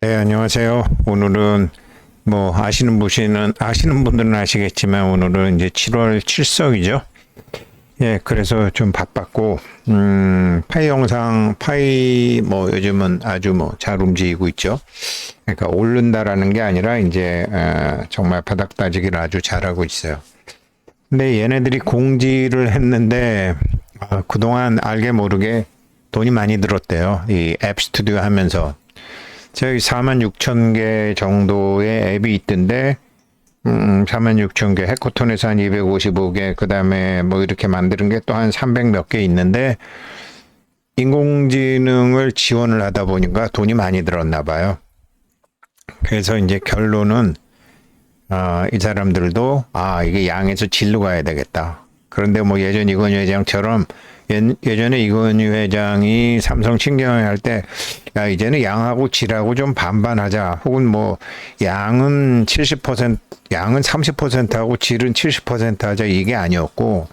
네, 안녕하세요. 오늘은 뭐 아시는 분들은 아시겠지만 오늘은 이제 7월 7석이죠. 예, 그래서 좀 바빴고 파이 영상 파이 뭐 요즘은 아주 뭐 잘 움직이고 있죠. 그러니까 오른다라는 게 아니라 이제 정말 바닥 다지기를 아주 잘하고 있어요. 근데 얘네들이 공지를 했는데 그동안 알게 모르게 돈이 많이 들었대요. 이 앱 스튜디오 하면서. 저희 4만 6천 개 정도의 앱이 있던데, 4만 6천 개, 해커톤에서 한 255개, 그 다음에 뭐 이렇게 만드는 게 또 한 300 몇 개 있는데, 인공지능을 지원을 하다 보니까 돈이 많이 들었나 봐요. 그래서 이제 결론은, 이 사람들도, 이게 양에서 질로 가야 되겠다. 그런데 뭐 예전 이건희 회장처럼 예전에 이건희 회장이 삼성 신경을 할 때, 야, 이제는 양하고 질하고 좀 반반하자. 혹은 뭐, 양은 30%하고 질은 70% 하자. 이게 아니었고,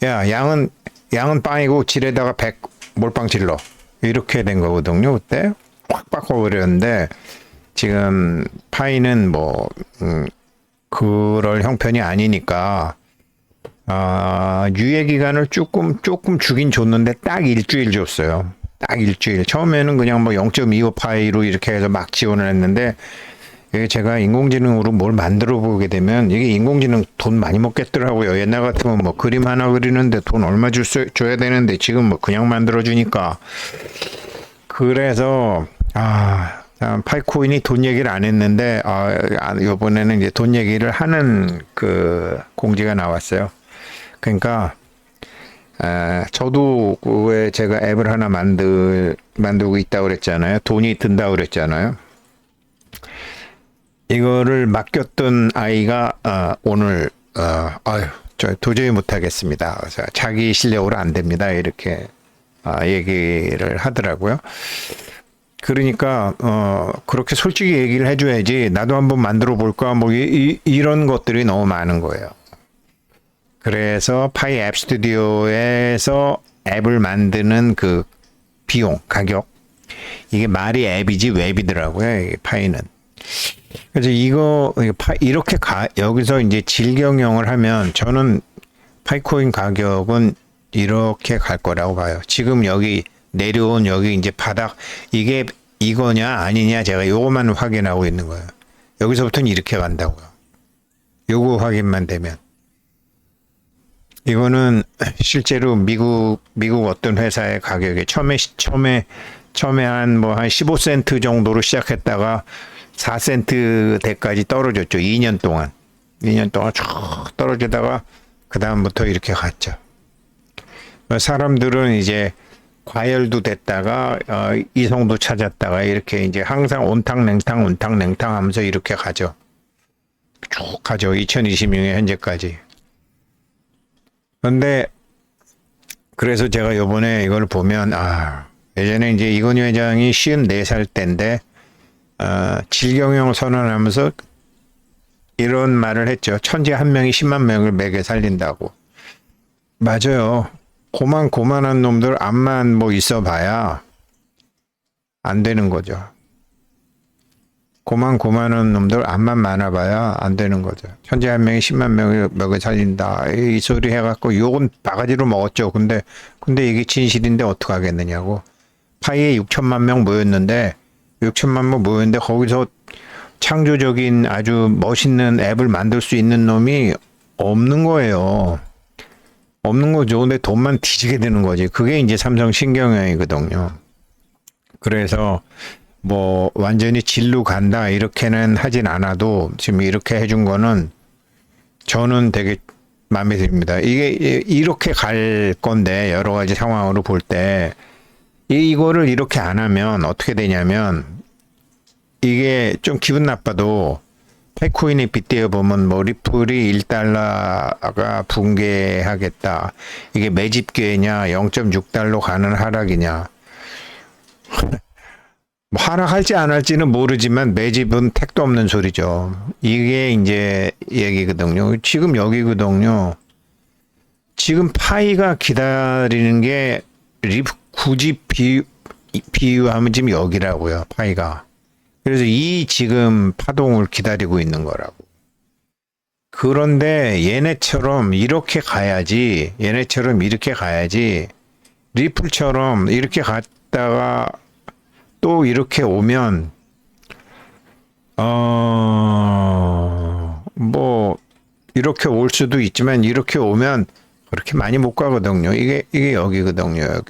야, 양은 빵이고 질에다가 100 몰빵 질러. 이렇게 된 거거든요. 그때 확 바꿔버렸는데, 지금 파이는 뭐, 그럴 형편이 아니니까, 유예 기간을 조금 주긴 줬는데 딱 일주일 줬어요. 딱 일주일. 처음에는 그냥 뭐 0.25 파이로 이렇게 해서 막 지원을 했는데 이게 제가 인공지능으로 뭘 만들어 보게 되면 이게 인공지능 돈 많이 먹겠더라고요. 옛날 같으면 뭐 그림 하나 그리는데 돈 얼마 줘야 되는데 지금 뭐 그냥 만들어 주니까. 그래서 파이코인이 돈 얘기를 안 했는데 이번에는 이제 돈 얘기를 하는 그 공지가 나왔어요. 그러니까 저도 왜 제가 앱을 하나 만들고 있다고 그랬잖아요. 돈이 든다고 그랬잖아요. 이거를 맡겼던 아이가 오늘 저 도저히 못하겠습니다. 그래서 자기 실력으로 안 됩니다. 이렇게 얘기를 하더라고요. 그러니까 그렇게 솔직히 얘기를 해줘야지 나도 한번 만들어 볼까 뭐 이런 것들이 너무 많은 거예요. 그래서 파이 앱 스튜디오에서 앱을 만드는 그 비용, 가격. 이게 말이 앱이지 웹이더라고요. 이게 파이는. 그래서 이렇게 여기서 이제 질경영을 하면 저는 파이코인 가격은 이렇게 갈 거라고 봐요. 지금 여기 내려온 여기 이제 바닥, 이게 이거냐 아니냐 제가 요것만 확인하고 있는 거예요. 여기서부터는 이렇게 간다고요. 요거 확인만 되면. 이거는 실제로 미국 어떤 회사의 가격이 처음에 한 15센트 정도로 시작했다가 4센트 대까지 떨어졌죠. 2년 동안 쭉 떨어지다가 그 다음부터 이렇게 갔죠. 사람들은 이제 과열도 됐다가 이성도 찾았다가 이렇게 이제 항상 온탕 냉탕 하면서 이렇게 가죠. 쭉 가죠. 2026년 현재까지. 근데 그래서 제가 요번에 이걸 보면 예전에 이제 이건희 회장이 54살 때인데 질경영 선언하면서 이런 말을 했죠. 천재 한 명이 10만 명을 매개 살린다고. 맞아요. 고만한 놈들 앞만 뭐 있어봐야 안 되는 거죠. 고만한 놈들 앞만 많아봐야 안 되는 거죠. 천재 한 명이 10만 명을 먹여 살린다. 이 소리 해갖고 욕은 바가지로 먹었죠. 근데 이게 진실인데 어떡하겠느냐고. 파이에 6천만 명 모였는데 거기서 창조적인 아주 멋있는 앱을 만들 수 있는 놈이 없는 거예요. 없는 거죠. 근데 돈만 뒤지게 되는 거지. 그게 이제 삼성 신경영이거든요. 그래서 뭐 완전히 질로 간다 이렇게는 하진 않아도 지금 이렇게 해준 거는 저는 되게 마음에 듭니다. 이게 이렇게 갈 건데 여러 가지 상황으로 볼 때 이거를 이렇게 안 하면 어떻게 되냐면 이게 좀 기분 나빠도 페코인에 빗대어 보면 뭐 리플이 1달러가 붕괴하겠다. 이게 매집 기회냐 0.6달러 가는 하락이냐. 뭐 하락할지 안 할지는 모르지만 매집은 택도 없는 소리죠. 이게 이제 얘기거든요. 지금 여기거든요. 지금 파이가 기다리는 게 굳이 비유하면 지금 여기라고요. 파이가. 그래서 이 지금 파동을 기다리고 있는 거라고. 그런데 얘네처럼 이렇게 가야지, 리플처럼 이렇게 갔다가 또 이렇게 오면, 뭐, 이렇게 올 수도 있지만, 이렇게 오면 그렇게 많이 못 가거든요. 이게 여기거든요.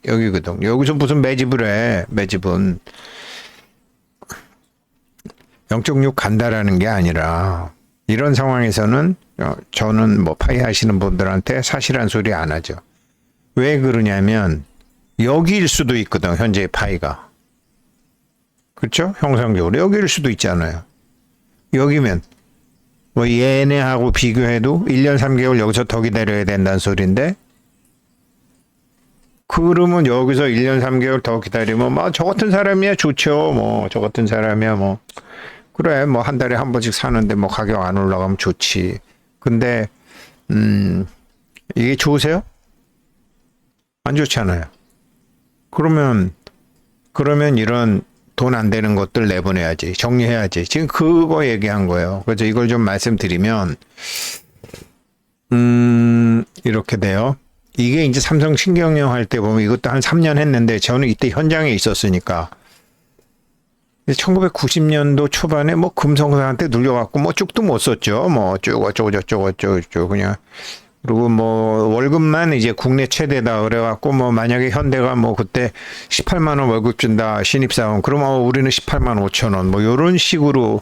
여기거든요. 여기서 무슨 매집을 해, 매집은. 0.6 간다라는 게 아니라, 이런 상황에서는 저는 뭐 파이 하시는 분들한테 사실한 소리 안 하죠. 왜 그러냐면 여기일 수도 있거든, 현재 파이가. 그렇죠? 형상적으로 여기일 수도 있잖아요. 여기면 뭐 얘네하고 비교해도 1년 3개월 여기서 더 기다려야 된다는 소린데, 그러면 여기서 1년 3개월 더 기다리면 뭐 저 같은 사람이야 좋죠. 뭐 저 같은 사람이야 뭐 그래 뭐 한 달에 한 번씩 사는데 뭐 가격 안 올라가면 좋지. 근데 이게 좋으세요? 안 좋잖아요. 그러면 이런 돈 안 되는 것들 내보내야지. 정리해야지. 지금 그거 얘기한 거예요. 그래서 이걸 좀 말씀드리면 이렇게 돼요. 이게 이제 삼성 신경영 할 때 보면 이것도 한 3년 했는데 저는 이때 현장에 있었으니까 1990년도 초반에 뭐 금성사한테 눌려갖고 뭐 쭉도 못 썼죠. 뭐 쭉 어쩌고 그냥. 그리고 뭐 월급만 이제 국내 최대다 그래갖고 뭐 만약에 현대가 뭐 그때 18만 원 월급 준다 신입사원 그러면 우리는 18만 5천 원 뭐 요런 식으로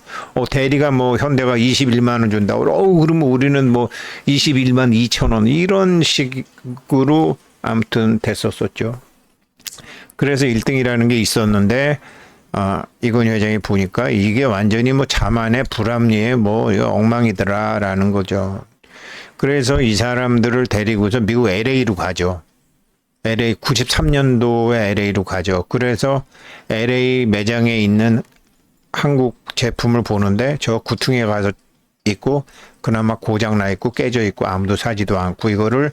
대리가 뭐 현대가 21만 원 준다 그러면 우리는 뭐 21만 2천 원 이런 식으로 아무튼 됐었었죠. 그래서 1등이라는 게 있었는데 이건 회장이 보니까 이게 완전히 뭐 자만의 불합리의 뭐 엉망이더라라는 거죠. 그래서 이 사람들을 데리고서 미국 LA로 가죠. LA 93년도에 LA로 가죠. 그래서 LA 매장에 있는 한국 제품을 보는데 저 구퉁에 가서 있고 그나마 고장 나 있고 깨져 있고 아무도 사지도 않고 이거를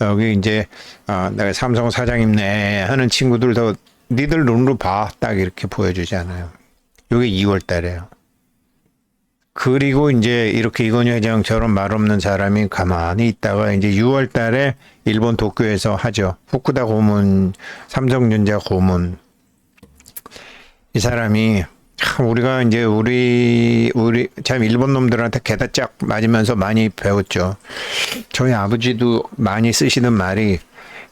여기 이제 내가 삼성 사장님네 하는 친구들 더 니들 눈으로 봐. 딱 이렇게 보여주잖아요. 요게 2월 달에요. 그리고 이제 이렇게 이건희 회장처럼 말 없는 사람이 가만히 있다가 이제 6월 달에 일본 도쿄에서 하죠. 후쿠다 고문, 삼성전자 고문. 이 사람이 참 우리가 이제 우리 참 일본 놈들한테 게다짝 맞으면서 많이 배웠죠. 저희 아버지도 많이 쓰시는 말이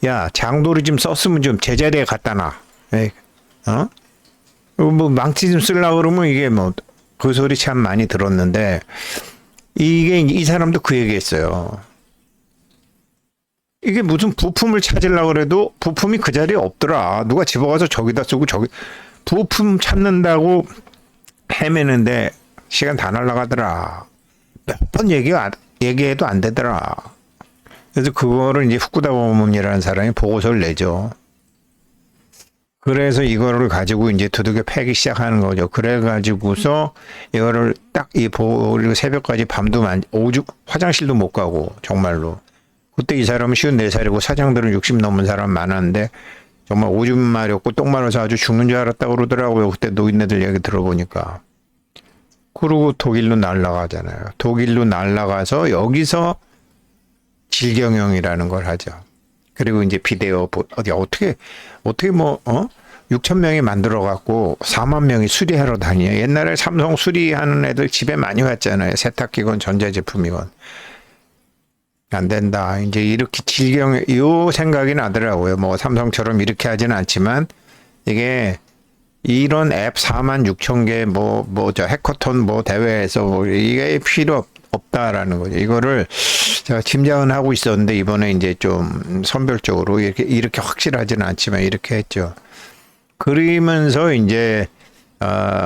야, 장도리 좀 썼으면 좀 제자리에 갖다 놔. 뭐 망치 좀 쓰려고 그러면 이게 뭐 그 소리 참 많이 들었는데 이게 이 사람도 그 얘기했어요. 이게 무슨 부품을 찾으려고 그래도 부품이 그 자리에 없더라. 누가 집어가서 저기다 쓰고 저기 부품 찾는다고 헤매는데 시간 다 날라가더라. 몇 번 얘기해도 안 되더라. 그래서 그거를 이제 후쿠다 고문이라는 사람이 보고서를 내죠. 그래서 이거를 가지고 이제 두들겨 패기 시작하는 거죠. 그래가지고서 이거를 딱 새벽까지 밤도 오죽 화장실도 못 가고 정말로. 그때 이 사람은 54살이고 사장들은 60 넘은 사람 많았는데 정말 오줌 마렵고 똥 마려서 아주 죽는 줄 알았다고 그러더라고요. 그때 노인네들 얘기 들어보니까. 그리고 독일로 날아가잖아요. 독일로 날아가서 여기서 질경영이라는 걸 하죠. 그리고 이제 비데오 어떻게 6천 명이 만들어 갖고 4만 명이 수리하러 다녀요. 옛날에 삼성 수리하는 애들 집에 많이 왔잖아요. 세탁기건 전자제품이건. 안 된다. 이제 이렇게 요 생각이 나더라고요. 뭐 삼성처럼 이렇게 하지는 않지만 이게 이런 앱 4만 6천 개 저 해커톤 뭐 대회에서 뭐 이게 필요 없다라는 거죠. 이거를 제가 짐작은 하고 있었는데 이번에 이제 좀 선별적으로 이렇게 확실하지는 않지만 이렇게 했죠. 그러면서 이제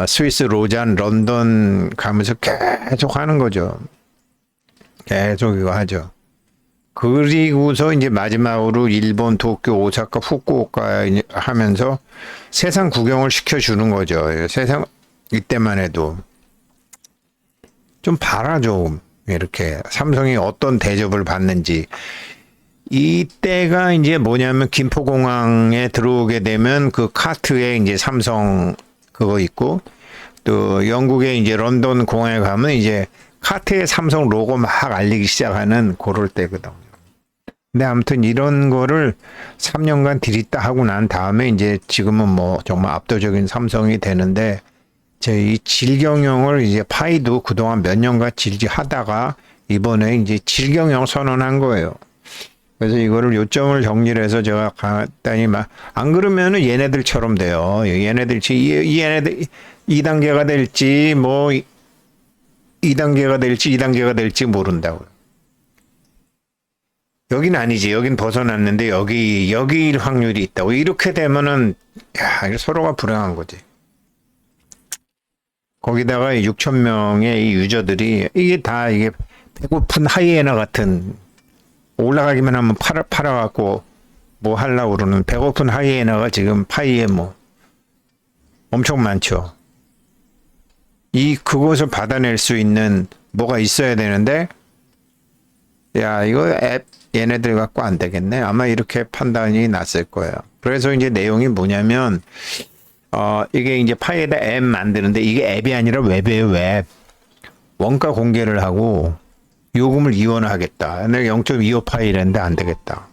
스위스 로잔 런던 가면서 계속 하는 거죠. 계속 이거 하죠. 그리고서 이제 마지막으로 일본 도쿄 오사카 후쿠오카 하면서 세상 구경을 시켜주는 거죠. 세상 이때만 해도 좀 봐라 좀 이렇게 삼성이 어떤 대접을 받는지 이때가 이제 뭐냐면 김포공항에 들어오게 되면 그 카트에 이제 삼성 그거 있고 또 영국에 이제 런던 공항에 가면 이제 카트에 삼성 로고 막 알리기 시작하는 그럴 때거든요. 근데 아무튼 이런 거를 3년간 들이다 하고 난 다음에 이제 지금은 뭐 정말 압도적인 삼성이 되는데 제 이 질경영을 이제 파이도 그동안 몇 년간 질지하다가 이번에 이제 질경영 선언한 거예요. 그래서 이거를 요점을 정리를 해서 제가 간단히 안 그러면은 얘네들처럼 돼요. 얘네들 2단계가 될지 뭐 2단계가 될지 모른다고요. 여긴 아니지. 여긴 벗어났는데 여기일 확률이 있다고. 이렇게 되면은 야, 서로가 불행한 거지. 거기다가 6천 명의 이 유저들이 이게 다 이게 배고픈 하이에나 같은 올라가기만 하면 팔아갖고 뭐 하려고 그러는 배고픈 하이에나가 지금 파이에 뭐 엄청 많죠. 그것을 받아낼 수 있는 뭐가 있어야 되는데 야 이거 앱 얘네들 갖고 안 되겠네. 아마 이렇게 판단이 났을 거예요. 그래서 이제 내용이 뭐냐면 이게 이제 파이에다 앱 만드는데 이게 앱이 아니라 웹이에요. 웹. 원가 공개를 하고 요금을 이원하겠다. 내가 0.25 파이랬는데 안 되겠다.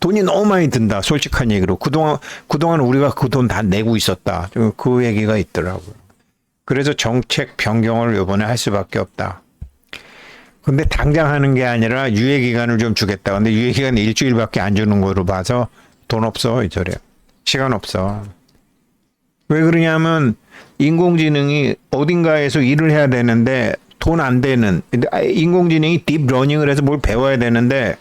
돈이 너무 많이 든다. 솔직한 얘기로. 그동안 우리가 그 돈 다 내고 있었다. 그 얘기가 있더라고요. 그래서 정책 변경을 이번에 할 수밖에 없다. 근데 당장 하는 게 아니라 유예 기간을 좀 주겠다. 근데 유예 기간 일주일밖에 안 주는 거로 봐서 돈 없어. 이 소리야. 시간 없어. 왜 그러냐면 인공지능이 어딘가에서 일을 해야 되는데 돈 안 되는 인공지능이 딥러닝을 해서 뭘 배워야 되는데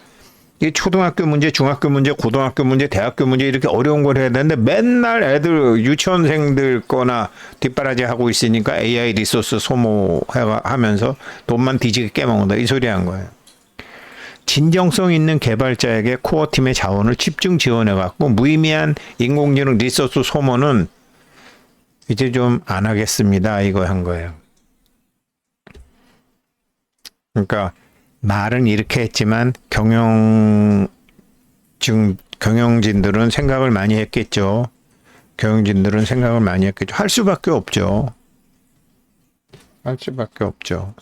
이 초등학교 문제, 중학교 문제, 고등학교 문제, 대학교 문제 이렇게 어려운 걸 해야 되는데 맨날 애들 유치원생들 거나 뒷바라지 하고 있으니까 AI 리소스 소모하면서 돈만 뒤지게 깨먹는다 이 소리 한 거예요. 진정성 있는 개발자에게 코어팀의 자원을 집중 지원해 갖고 무의미한 인공지능 리소스 소모는 이제 좀 안 하겠습니다. 이거 한 거예요. 그러니까 말은 이렇게 했지만 경영진들은 생각을 많이 했겠죠. 경영진들은 생각을 많이 했겠죠. 할 수밖에 없죠. 할 수밖에 없죠.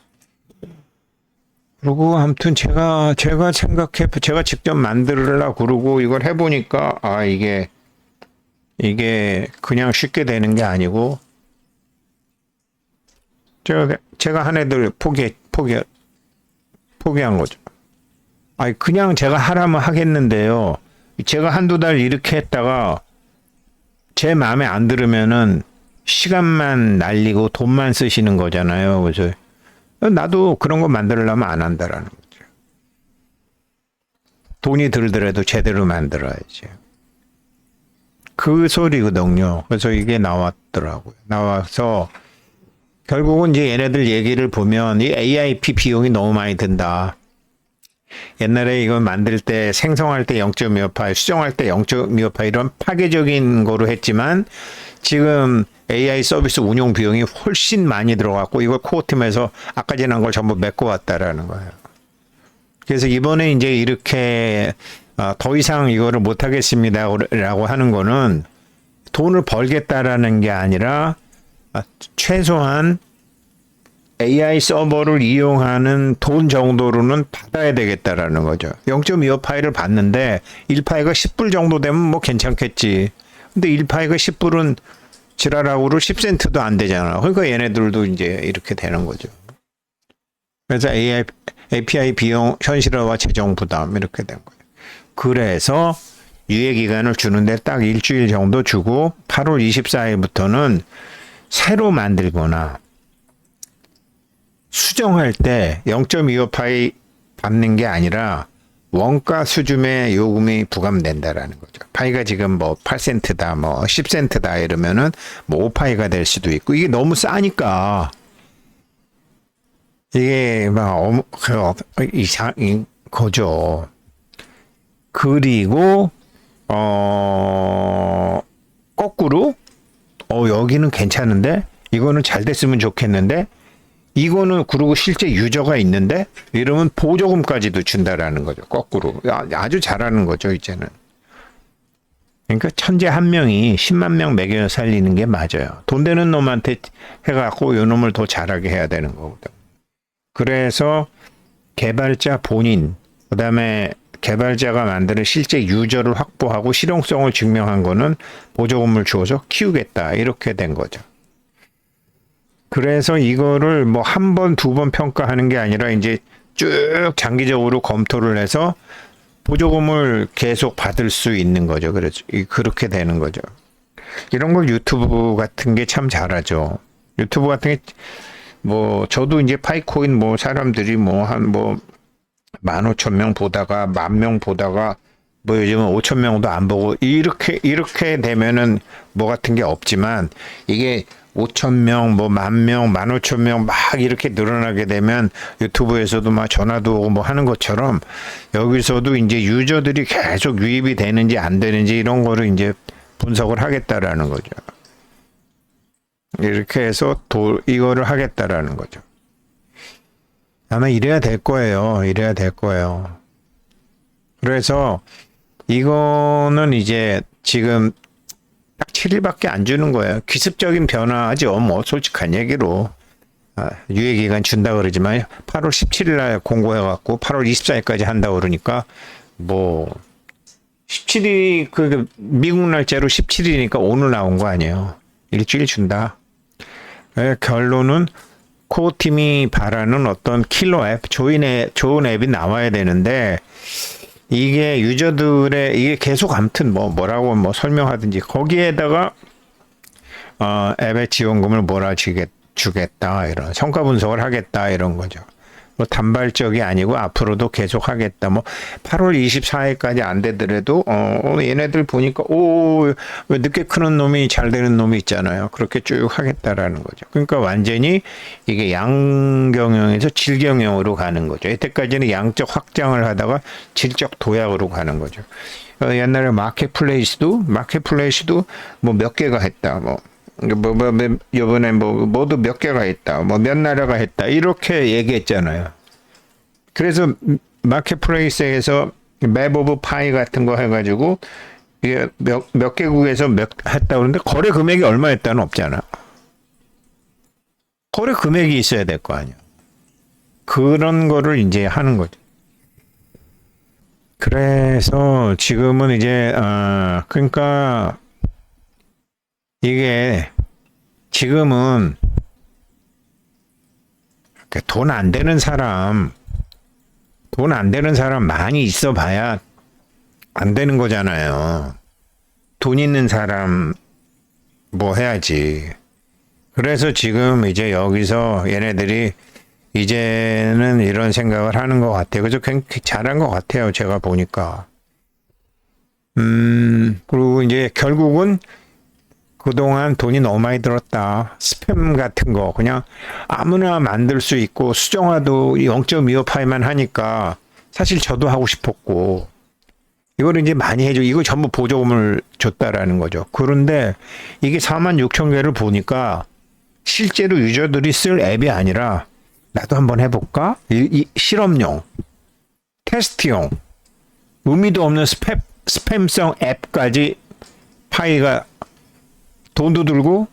그리고 아무튼 제가 직접 만들으려고 그러고 이걸 해보니까 이게 그냥 쉽게 되는 게 아니고 제가 한 애들 포기한 거죠. 그냥 제가 하라면 하겠는데요. 제가 한두 달 이렇게 했다가 제 마음에 안 들으면은 시간만 날리고 돈만 쓰시는 거잖아요. 그래서 나도 그런 거 만들려면 안 한다라는 거죠. 돈이 들더라도 제대로 만들어야지. 그 소리거든요. 그래서 이게 나왔더라고요. 나와서 결국은 이제 얘네들 얘기를 보면 이 AIP 비용이 너무 많이 든다. 옛날에 이거 만들 때 생성할 때 0.25파이, 수정할 때 0.25파이 이런 파괴적인 거로 했지만 지금 AI 서비스 운용 비용이 훨씬 많이 들어갔고 이걸 코어팀에서 아까 지난 걸 전부 메꿔 왔다라는 거예요. 그래서 이번에 이제 이렇게 더 이상 이거를 못 하겠습니다라고 하는 거는 돈을 벌겠다라는 게 아니라 최소한 AI 서버를 이용하는 돈 정도로는 받아야 되겠다라는 거죠. 0.25 파일을 받는데 1파이가 10불 정도 되면 뭐 괜찮겠지. 근데 1파이가 10불은 지랄하고를 10센트도 안 되잖아. 그러니까 얘네들도 이제 이렇게 되는 거죠. 그래서 API 비용 현실화와 재정 부담 이렇게 된 거예요. 그래서 유예 기간을 주는데 딱 일주일 정도 주고 8월 24일부터는 새로 만들거나 수정할 때 0.25파이 받는 게 아니라 원가 수준의 요금이 부과된다라는 거죠. 파이가 지금 뭐 8센트다, 뭐 10센트다 이러면은 뭐 5파이가 될 수도 있고 이게 너무 싸니까 이게 막 이상인 거죠. 그리고 거꾸로 여기는 괜찮은데 이거는 잘 됐으면 좋겠는데 이거는 그리고 실제 유저가 있는데 이러면 보조금까지도 준다라는 거죠. 거꾸로. 아주 잘하는 거죠, 이제는. 그러니까 천재 한 명이 10만 명 먹여 살리는 게 맞아요. 돈 되는 놈한테 해갖고 요 놈을 더 잘하게 해야 되는 거거든. 그래서 개발자 본인, 그 다음에 개발자가 만드는 실제 유저를 확보하고 실용성을 증명한 거는 보조금을 주어서 키우겠다. 이렇게 된 거죠. 그래서 이거를 뭐 한 번, 두 번 평가하는 게 아니라 이제 쭉 장기적으로 검토를 해서 보조금을 계속 받을 수 있는 거죠. 그렇게 되는 거죠. 이런 걸 유튜브 같은 게 참 잘하죠. 유튜브 같은 게 뭐 저도 이제 파이코인 뭐 사람들이 뭐 한 뭐 15,000명 보다가 10,000명 보다가 뭐 요즘은 5,000명도 안 보고 이렇게 되면은 뭐 같은 게 없지만 이게 5,000명, 뭐 10,000명, 15,000명 막 이렇게 늘어나게 되면 유튜브에서도 막 전화도 오고 뭐 하는 것처럼 여기서도 이제 유저들이 계속 유입이 되는지 안 되는지 이런 거를 이제 분석을 하겠다라는 거죠. 이렇게 해서 이거를 하겠다라는 거죠. 아마 이래야 될 거예요. 이래야 될 거예요. 그래서 이거는 이제 지금 딱 7일밖에 안 주는 거예요. 기습적인 변화죠. 뭐 솔직한 얘기로 유예기간 준다 그러지만 8월 17일 날 공고해갖고 8월 24일까지 한다고 그러니까 뭐 17일이 그 미국 날짜로 17일이니까 오늘 나온 거 아니에요. 일주일 준다. 결론은 코어 팀이 바라는 어떤 킬러 앱, 좋은 앱이 나와야 되는데 이게 유저들의 이게 계속 아무튼 뭐라고 설명하든지 거기에다가 앱의 지원금을 주겠다 이런 성과 분석을 하겠다 이런 거죠. 뭐 단발적이 아니고 앞으로도 계속 하겠다. 뭐 8월 24일까지 안 되더라도 얘네들 보니까 왜 늦게 크는 놈이 잘 되는 놈이 있잖아요. 그렇게 쭉 하겠다라는 거죠. 그러니까 완전히 이게 양경영에서 질경영으로 가는 거죠. 이때까지는 양적 확장을 하다가 질적 도약으로 가는 거죠. 옛날에 마켓플레이스도 뭐 몇 개가 했다. 요번에 모두 몇 개가 있다. 뭐 몇 나라가 했다. 이렇게 얘기했잖아요. 그래서 마켓플레이스에서 맵 오브 파이 같은 거 해가지고 이게 몇 개국에서 했다 그러는데 거래 금액이 얼마였다는 없잖아. 거래 금액이 있어야 될 거 아니야. 그런 거를 이제 하는 거죠. 그래서 지금은 이제 그러니까 이게 지금은 돈 안 되는 사람 많이 있어 봐야 안 되는 거잖아요. 돈 있는 사람 뭐 해야지. 그래서 지금 이제 여기서 얘네들이 이제는 이런 생각을 하는 것 같아요. 그래서 굉장히 잘한 것 같아요. 제가 보니까. 그리고 이제 결국은 그동안 돈이 너무 많이 들었다. 스팸 같은 거 그냥 아무나 만들 수 있고 수정화도 0.25 파이만 하니까 사실 저도 하고 싶었고 이거를 이제 많이 해줘. 이거 전부 보조금을 줬다라는 거죠. 그런데 이게 46,000개를 보니까 실제로 유저들이 쓸 앱이 아니라 나도 한번 해볼까? 이 실험용, 테스트용, 의미도 없는 스팸성 앱까지 파이가 돈도 들고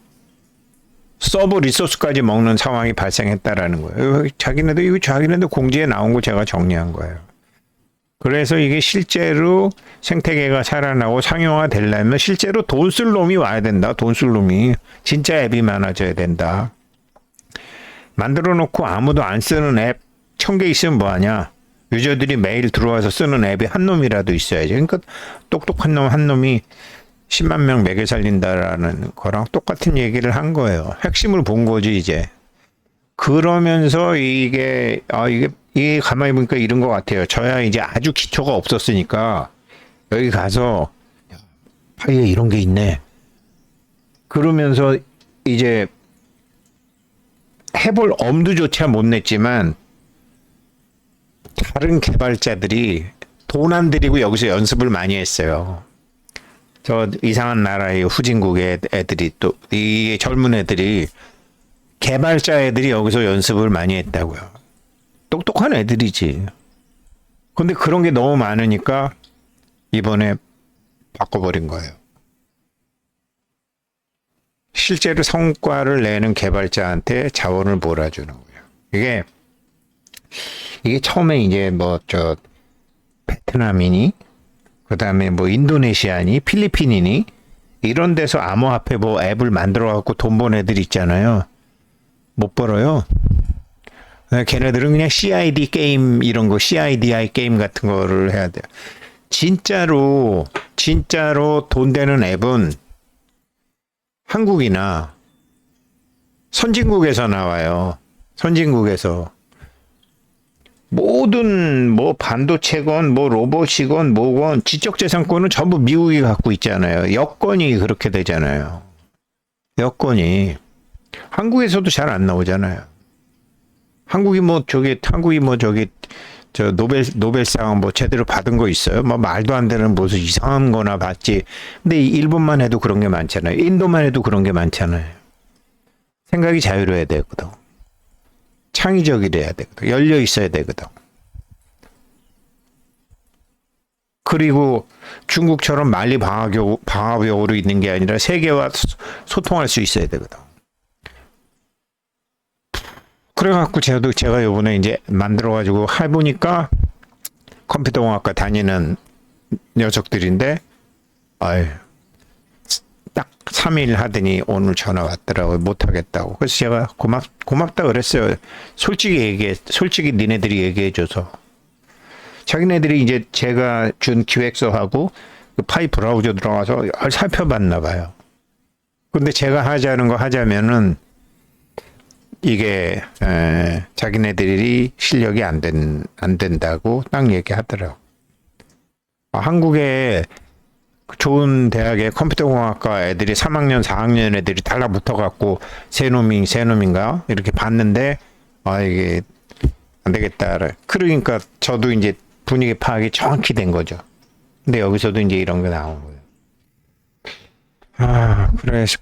서버 리소스까지 먹는 상황이 발생했다라는 거예요. 자기네도 공지에 나온 거 제가 정리한 거예요. 그래서 이게 실제로 생태계가 살아나고 상용화 되려면 실제로 돈 쓸 놈이 와야 된다. 돈 쓸 놈이. 진짜 앱이 많아져야 된다. 만들어 놓고 아무도 안 쓰는 앱 1,000개 있으면 뭐하냐. 유저들이 매일 들어와서 쓰는 앱이 한 놈이라도 있어야지. 그러니까 똑똑한 놈 한 놈이 10만 명 먹여 살린다라는 거랑 똑같은 얘기를 한 거예요. 핵심을 본 거지 이제. 그러면서 이게 가만히 보니까 이런 것 같아요. 저야 이제 아주 기초가 없었으니까 여기 가서 파이에 이런 게 있네. 그러면서 이제 해볼 엄두조차 못 냈지만 다른 개발자들이 돈 안 들이고 여기서 연습을 많이 했어요. 저 이상한 나라의 후진국의 애들이 또 이 젊은 애들이 개발자 애들이 여기서 연습을 많이 했다고요. 똑똑한 애들이지. 근데 그런 게 너무 많으니까 이번에 바꿔버린 거예요. 실제로 성과를 내는 개발자한테 자원을 몰아주는 거예요. 이게 처음에 이제 베트남이니, 그 다음에 인도네시아니, 필리핀이니, 이런 데서 암호화폐 앱을 만들어 갖고 돈 번 애들 있잖아요. 못 벌어요. 걔네들은 그냥 CID 게임 이런 거, CIDI 게임 같은 거를 해야 돼요. 진짜로 돈 되는 앱은 한국이나 선진국에서 나와요. 선진국에서. 모든 반도체건 로봇이건 뭐건 지적재산권은 전부 미국이 갖고 있잖아요. 여건이 그렇게 되잖아요. 여건이 한국에서도 잘 안 나오잖아요. 한국이 저 노벨상 제대로 받은 거 있어요? 말도 안 되는 무슨 이상한 거나 받지. 근데 일본만 해도 그런 게 많잖아요. 인도만 해도 그런 게 많잖아요. 생각이 자유로워야 되거든. 창의적이 돼야 되거든. 열려 있어야 되거든. 그리고 중국처럼 만리 방화벽으로 있는 게 아니라 세계와 소통할 수 있어야 되거든. 그래갖고 제가 요번에 이제 만들어가지고 해보니까 컴퓨터공학과 다니는 녀석들인데, 딱 3일 하더니 오늘 전화 왔더라고요. 못하겠다고. 그래서 제가 고맙다 그랬어요. 솔직히 니네들이 얘기해줘서. 자기네들이 이제 제가 준 기획서하고 그 파이 브라우저 들어가서 살펴봤나 봐요. 근데 제가 하자는 거 하자면은 이게 자기네들이 실력이 안 된다고 딱 얘기하더라고. 한국에 좋은 대학에 컴퓨터공학과 애들이 3학년, 4학년 애들이 달라붙어갖고 세놈인가 이렇게 봤는데 이게 안 되겠다. 그러니까 저도 이제 분위기 파악이 정확히 된 거죠. 근데 여기서도 이제 이런 게 나온 거예요.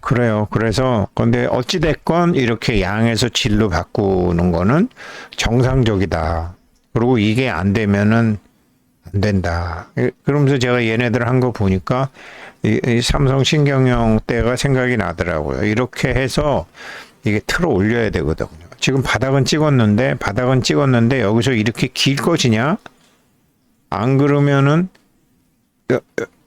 그래요. 그래서 근데 어찌됐건 이렇게 양에서 질로 바꾸는 거는 정상적이다. 그리고 이게 안 되면은 안 된다. 그러면서 제가 얘네들 한 거 보니까 이 삼성 신경영 때가 생각이 나더라고요. 이렇게 해서 이게 틀어 올려야 되거든요. 지금 바닥은 찍었는데 여기서 이렇게 길 것이냐? 안 그러면은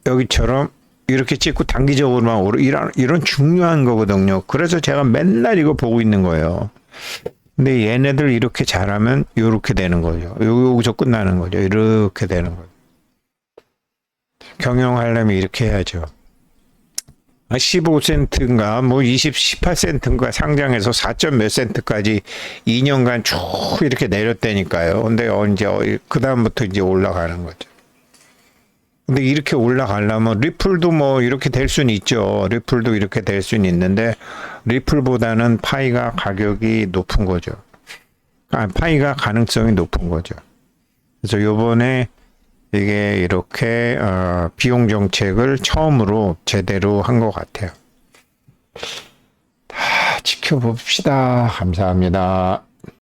여기처럼 이렇게 찍고 단기적으로만 이런 중요한 거거든요. 그래서 제가 맨날 이거 보고 있는 거예요. 근데 얘네들 이렇게 잘하면 이렇게 되는 거죠. 여기서 끝나는 거죠. 이렇게 되는 거죠. 경영하려면 이렇게 해야죠. 15센트인가 18센트인가 상장해서 4점 몇 센트까지 2년간 쭉 이렇게 내렸다니까요. 근데 이제 그다음부터 이제 올라가는 거죠. 근데 이렇게 올라가려면 리플도 이렇게 될 수는 있죠. 리플도 이렇게 될 수는 있는데 리플보다는 파이가 가격이 높은 거죠. 파이가 가능성이 높은 거죠. 그래서 요번에 이게 이렇게 비용 정책을 처음으로 제대로 한 것 같아요. 다 지켜봅시다. 감사합니다.